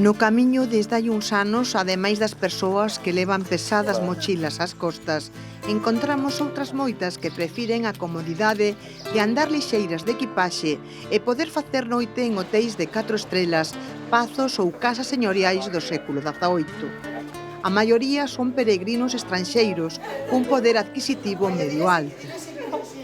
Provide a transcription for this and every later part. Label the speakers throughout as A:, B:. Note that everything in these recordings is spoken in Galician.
A: No camiño desde hai uns anos, ademais das persoas que levan pesadas mochilas ás costas, encontramos outras moitas que prefiren a comodidade de andar lixeiras de equipaxe e poder facer noite en hotéis de 4 estrelas, pazos ou casas señoriais do século XVIII. A maioría son peregrinos estranxeiros cun poder adquisitivo medio alto.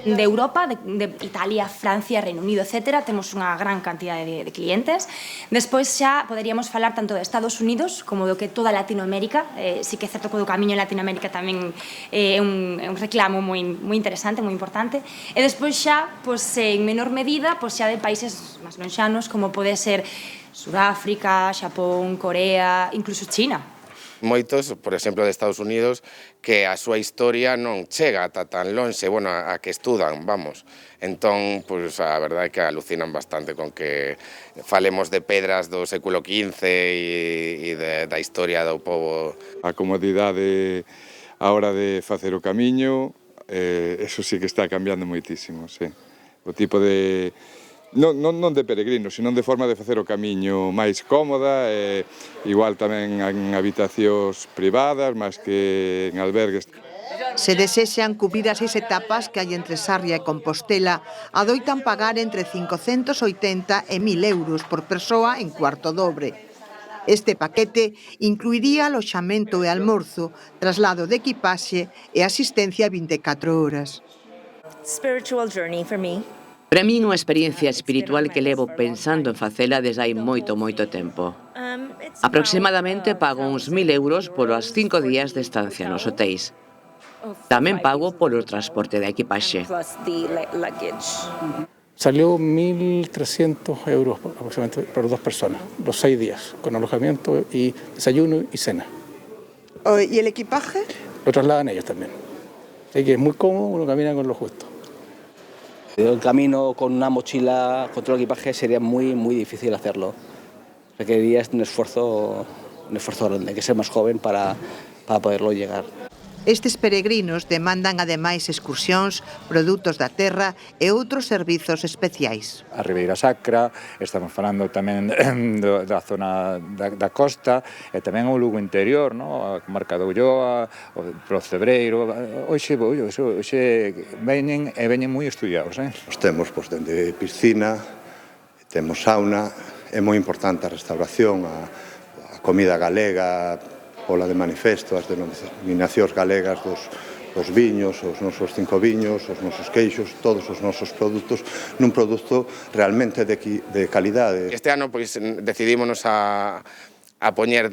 B: De Europa, de Italia, Francia, Reino Unido, etc. Temos unha gran cantidade de clientes. Despois xa poderíamos falar tanto de Estados Unidos como do que toda Latinoamérica. Sí que é certo que o camiño en Latinoamérica tamén é un reclamo moi interesante, moi importante. E despois xa, en menor medida, xa de países máis lonxanos como pode ser Sudáfrica, Xapón, Corea, incluso China.
C: Moitos, por exemplo, de Estados Unidos, que a súa historia non chega ata tan lonxe, bueno, a que estudan, vamos. Entón, pois, a verdade é que alucinan bastante con que falemos de pedras do século XV e da historia do pobo.
D: A comodidade a hora de facer o camiño, eso sí que está cambiando moitísimo, sí. O tipo de... Non de peregrinos, senón de forma de facer o camiño máis cómoda, igual tamén en habitacións privadas, máis que en albergues.
A: Se desexan cubrir as 6 etapas que hai entre Sarria e Compostela, adoitan pagar entre 580 e 1.000 euros por persoa en cuarto dobre. Este paquete incluiría aloxamento e almorzo, traslado de equipaxe e asistencia 24 horas.
E: Spiritual journey for me.
F: Para min unha experiencia espiritual que levo pensando en facela desde hai moito tempo. Aproximadamente pago uns 1.000 euros por os 5 días de estancia nos hotéis. Tamén pago polo transporte de equipaxe.
G: Salió 1.300 euros aproximadamente por 2 personas, los 6 días, con alojamiento y desayuno y cena.
A: ¿Y el equipaje?
G: Lo trasladan ellos también. Así que es muy cómodo, uno camina con lo justo.
H: El camino con una mochila, con todo el equipaje, sería muy difícil hacerlo. Requeriría un esfuerzo grande, hay que ser más joven para poderlo llegar.
A: Estes peregrinos demandan ademais excursións, produtos da terra e outros servizos especiais.
I: A Ribeira Sacra, estamos falando tamén da zona da costa e tamén o Lugo interior, a comarca de Ulloa, o Cebreiro. Hoxe veñen moi estudiados.
J: Nos temos dende piscina, temos sauna, é moi importante a restauración, a comida galega, pola de manifesto, as denominacións galegas dos viños, os nosos 5 viños, os nosos queixos, todos os nosos produtos, nun produto realmente de calidade.
C: Este ano decidímonos a poñer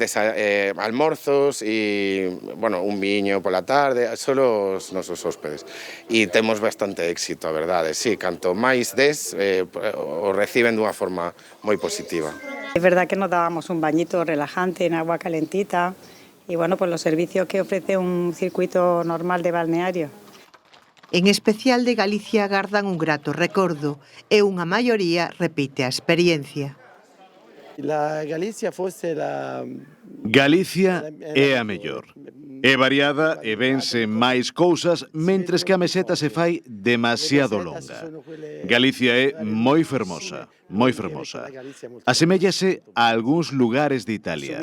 C: almorzos e, un viño pola tarde, solo os nosos hóspedes. E temos bastante éxito, a verdade. Sí, canto máis o reciben dunha forma moi positiva.
K: Es verdad que nos dábamos un bañito relajante en agua calentita, y los servicios que ofrece un circuito normal de balneario.
A: En especial de Galicia gardan un grato recordo e unha maioría repite a experiencia.
L: Galicia é a mellor. É variada e vense máis cousas, mentres que a meseta se fai demasiado longa. Galicia é moi fermosa, moi fermosa. Aseméllase a algúns lugares de Italia.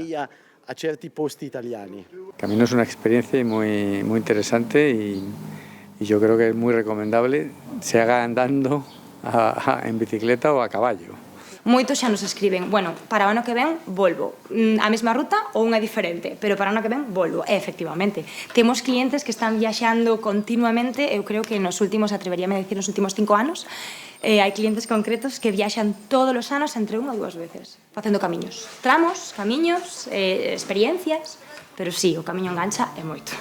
M: A certi posti italiani.
N: Camino es una experiencia muy interesante y yo creo que es muy recomendable se haga andando, en bicicleta o a caballo.
B: Moitos xa nos escriben, para o ano que ven volvo, a mesma ruta ou unha diferente, pero para o ano que ven volvo. E, efectivamente, temos clientes que están viaxando continuamente, eu creo que atreveríame a decir, nos últimos 5 anos, hai clientes concretos que viaxan todos os anos entre 1 ou 2 veces, facendo camiños. Tramos, camiños, experiencias, pero sí, o camiño engancha e moito.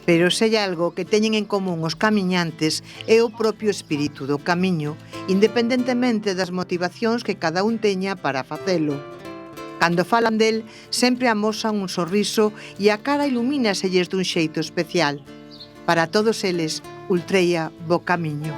A: Pero se hai algo que teñen en común os camiñantes é o propio espírito do camiño, independentemente das motivacións que cada un teña para facelo. Cando falan del, sempre amosan un sorriso e a cara ilumínaselles dun xeito especial. Para todos eles, Ultreia, bo camiño.